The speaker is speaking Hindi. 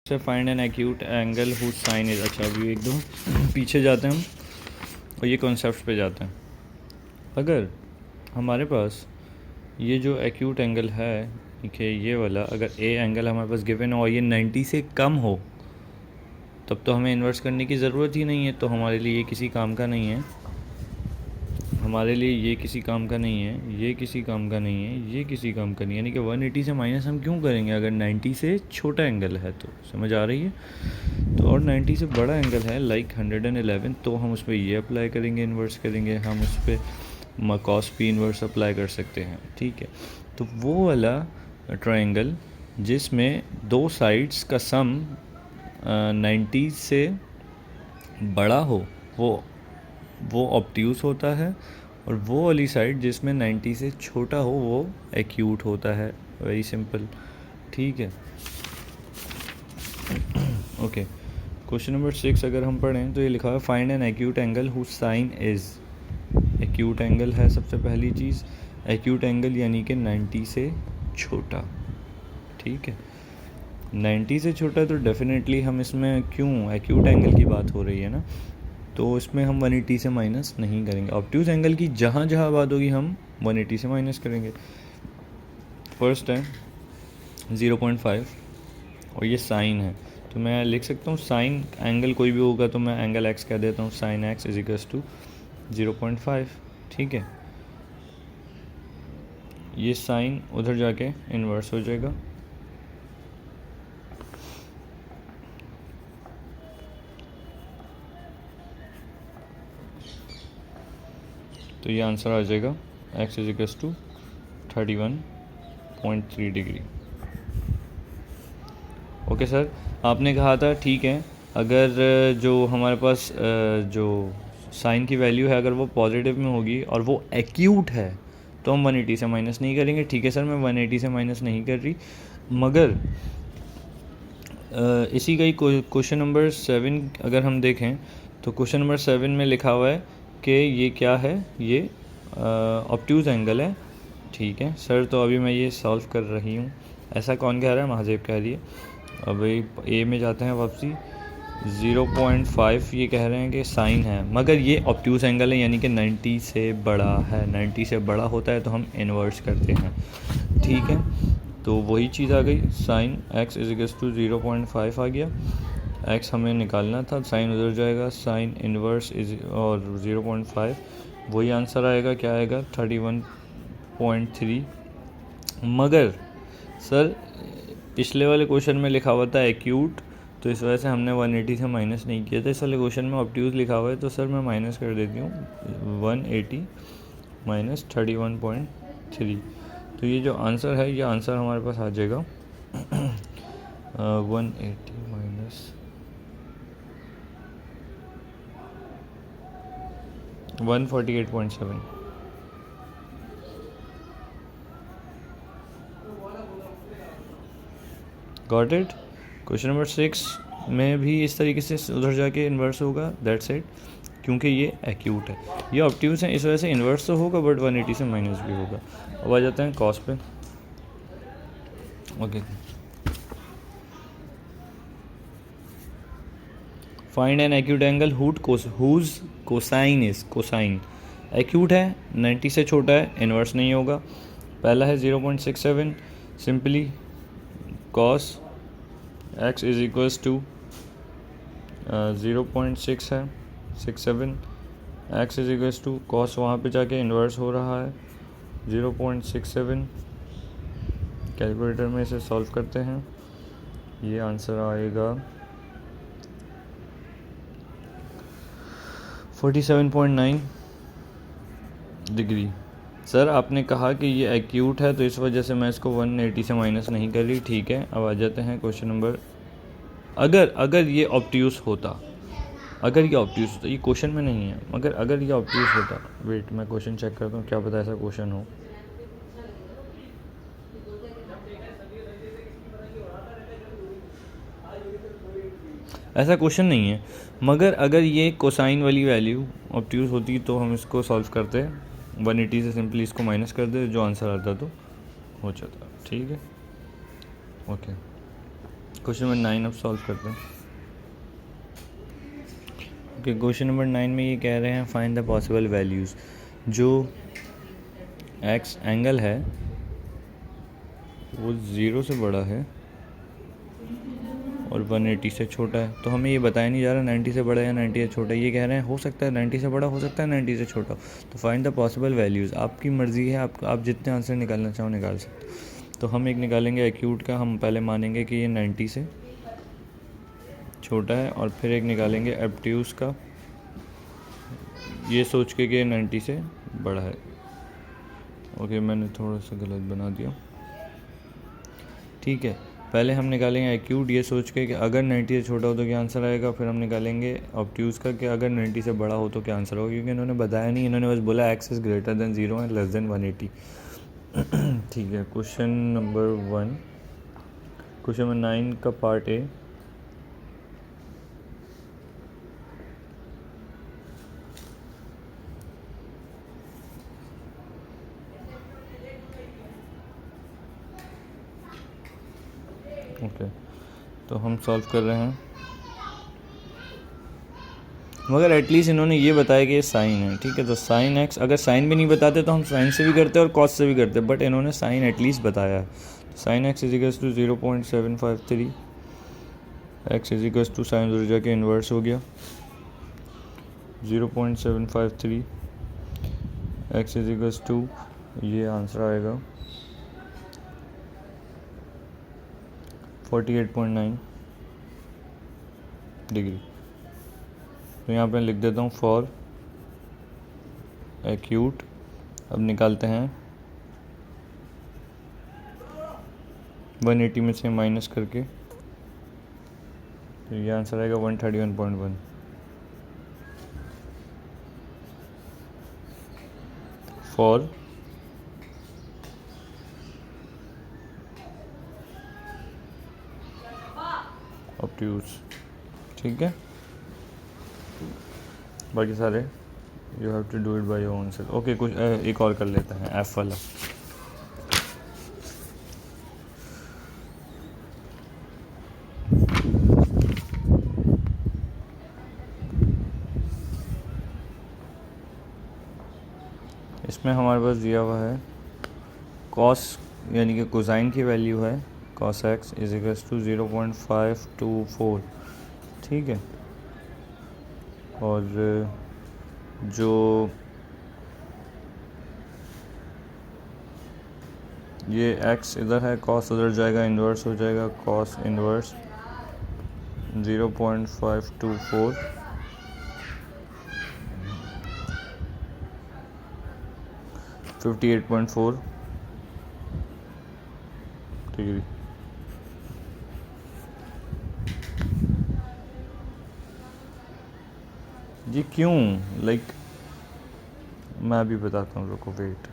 से find an acute angle whose sine is. अच्छा अभी एकदम पीछे जाते हैं हम और ये कॉन्सेप्ट पे जाते हैं। अगर हमारे पास ये जो एक्यूट एंगल है, ठीक है, ये वाला अगर ए एंगल हमारे पास गिवन हो और ये 90 से कम हो तब तो हमें इन्वर्स करने की ज़रूरत ही नहीं है, तो हमारे लिए ये किसी काम का नहीं है। हमारे लिए ये किसी काम का नहीं है, ये किसी काम का नहीं है, ये किसी काम का नहीं है। यानी कि 180 से माइनस हम क्यों करेंगे अगर 90 से छोटा एंगल है? तो समझ आ रही है? तो और 90 से बड़ा एंगल है लाइक 111, तो हम उस पर ये अप्लाई करेंगे, इन्वर्स करेंगे, हम उस पर कॉस पी इन्वर्स अप्लाई कर सकते हैं। ठीक है, तो वो वाला ट्रायंगल जिसमें दो साइड्स का सम 90 से बड़ा हो वो ऑब्ट्यूस होता है, और वो वाली साइड जिसमें 90 से छोटा हो वो एक्यूट होता है। Very simple. ठीक है, ओके। क्वेश्चन नंबर 6 अगर हम पढ़ें तो ये लिखा है find an acute angle whose sine is. Acute angle है सबसे पहली चीज़, एक्यूट एंगल यानी कि 90 से छोटा। ठीक है, 90 से छोटा तो डेफिनेटली हम इसमें क्यों एक्यूट एंगल की बात हो रही है ना, तो इसमें हम 180 से माइनस नहीं करेंगे। ऑब्ट्यूज एंगल की जहाँ जहाँ बात होगी हम 180 से माइनस करेंगे। फर्स्ट है 0.5 और ये साइन है, तो मैं लिख सकता हूँ साइन एंगल कोई भी होगा तो मैं एंगल एक्स कह देता हूँ, sine x is equals to 0.5। ठीक है, ये साइन उधर जाके इन्वर्स हो जाएगा। तो ये आंसर आ जाएगा x is equals to 31.3 degree. Okay sir, आपने कहा था ठीक है, अगर जो हमारे पास जो साइन की वैल्यू है अगर वो पॉजिटिव में होगी और वो एक्यूट है तो हम 180 से माइनस नहीं करेंगे। ठीक है सर, मैं 180 से माइनस नहीं कर रही, मगर इसी का ही क्वेश्चन नंबर 7 अगर हम देखें तो क्वेश्चन नंबर 7 में लिखा हुआ है कि ये क्या है, ये ऑब्ट्यूज एंगल है। ठीक है सर, तो अभी मैं ये सॉल्व कर रही हूँ। ऐसा कौन कह रहा है? महाजेब कह रही है। अभी ए में जाते हैं वापसी। 0.5 ये कह रहे हैं कि साइन है, मगर ये ऑब्ट्यूज एंगल है यानी कि 90 से बड़ा है। 90 से बड़ा होता है तो हम इन्वर्स करते हैं। ठीक है, तो वही चीज़ आ गई, sine x is equals to 0.5 आ गया। x हमें निकालना था, साइन उधर जाएगा, साइन इन्वर्स इज और 0.5 वही आंसर आएगा। क्या आएगा? 31.3। मगर सर पिछले वाले क्वेश्चन में लिखा हुआ था एक्यूट, तो इस वजह से हमने 180 से माइनस नहीं किया था। इस वाले क्वेश्चन में ऑब्ट्यूज लिखा हुआ है, तो सर मैं माइनस कर देती हूँ 180 माइनस 31.3। तो ये जो आंसर है, ये आंसर हमारे पास आ जाएगा 180 minus 148.7। Got it? Question number 6 में भी इस तरीके से उधर जाके इन्वर्स होगा, दैट्स इट, क्योंकि ये एक्यूट है, ये ऑब्ट्यूज है, इस वजह से इन्वर्स तो होगा बट 180 से माइनस भी होगा। अब आ जाते हैं कॉस पे। Okay, find an acute angle whose cosine is. Cosine acute है, 90 से छोटा है, इन्वर्स नहीं होगा। पहला है 0.67, simply cos x is equals to 0.6 है 67, x is equals to cos वहाँ पे जाके इन्वर्स हो रहा है 0.67। कैलकुलेटर में इसे सॉल्व करते हैं, ये आंसर आएगा 47.9 डिग्री। सर आपने कहा कि ये एक्यूट है तो इस वजह से मैं इसको 180 से माइनस नहीं कर रही। ठीक है, अब आ जाते हैं क्वेश्चन नंबर, अगर ये ऑब्ट्यूस होता, अगर ये ऑब्ट्यूस होता, ये क्वेश्चन में नहीं है, मगर अगर ये ऑब्ट्यूस होता, वेट मैं क्वेश्चन चेक करता हूँ, क्या पता ऐसा क्वेश्चन हो। ऐसा क्वेश्चन नहीं है, मगर अगर ये कोसाइन वाली वैल्यू ऑब्ट्यूस होती तो हम इसको सॉल्व करते, 180 से सिंपली इसको माइनस कर दे, जो आंसर आता तो हो जाता। ठीक है, ओके। क्वेश्चन नंबर 9 अब सॉल्व करते हैं। ओके, क्वेश्चन नंबर 9 में ये कह रहे हैं फाइंड द पॉसिबल वैल्यूज़। जो एक्स एंगल है वो 0 से बड़ा है और 180 से छोटा है। तो हमें ये बताया नहीं जा रहा 90 से बड़ा है या 90 से छोटा है। ये कह रहे हैं हो सकता है 90 से बड़ा, हो सकता है 90 से छोटा। तो फाइंड द पॉसिबल वैल्यूज़, आपकी मर्ज़ी है, आप जितने आंसर निकालना चाहो निकाल सकते हो। तो हम एक निकालेंगे एक्यूट का, हम पहले मानेंगे कि ये 90 से छोटा है, और फिर एक निकालेंगे एब्ट्यूज़ का, ये सोच के कि 90 से बड़ा है। ओके, मैंने थोड़ा सा गलत बना दिया, ठीक है। पहले हम निकालेंगे एक्यूट, ये सोच के कि अगर 90 से छोटा हो तो क्या आंसर आएगा। फिर हम निकालेंगे ऑब्ट्यूज़ का कि अगर 90 से बड़ा हो तो क्या आंसर होगा, क्योंकि इन्होंने बताया नहीं, इन्होंने बस बोला x is greater than 0 and less than 180। ठीक है, क्वेश्चन नंबर 1, क्वेश्चन नंबर 9 का पार्ट ए। ओके, तो हम सॉल्व कर रहे हैं, मगर एटलीस्ट इन्होंने ये बताया कि ये साइन है, ठीक है। तो साइन एक्स, अगर साइन भी नहीं बताते तो हम साइन से भी करते और कॉस से भी करते, बट इन्होंने साइन एटलीस्ट बताया है। तो sine x is equals to 0.753, x is equals to sine ऊर्जा के इन्वर्स हो गया 0.753, एक्स इज इक्वल्स टू, ये आंसर आएगा 48.9 डिग्री। तो यहाँ पे लिख देता हूँ फॉर एक्यूट। अब निकालते हैं 180 में से माइनस करके, तो ये आंसर आएगा 131.1। फॉर ऑब्ट्यूज, ठीक है। बाकी सारे you have to do it by your own self. Okay, कुछ एक और कर लेते हैं, एफ वाला। इसमें हमारे पास दिया हुआ है कॉस, यानी कि कोसाइन की वैल्यू है cos x is equals to 0.524, ठीक है। और जो ये x इधर है, cos उधर जाएगा, इन्वर्स हो जाएगा, cos इन्वर्स 0.524 58.4 डिग्री। जी क्यों, लाइक मैं भी बताता हूँ, रुको वेट।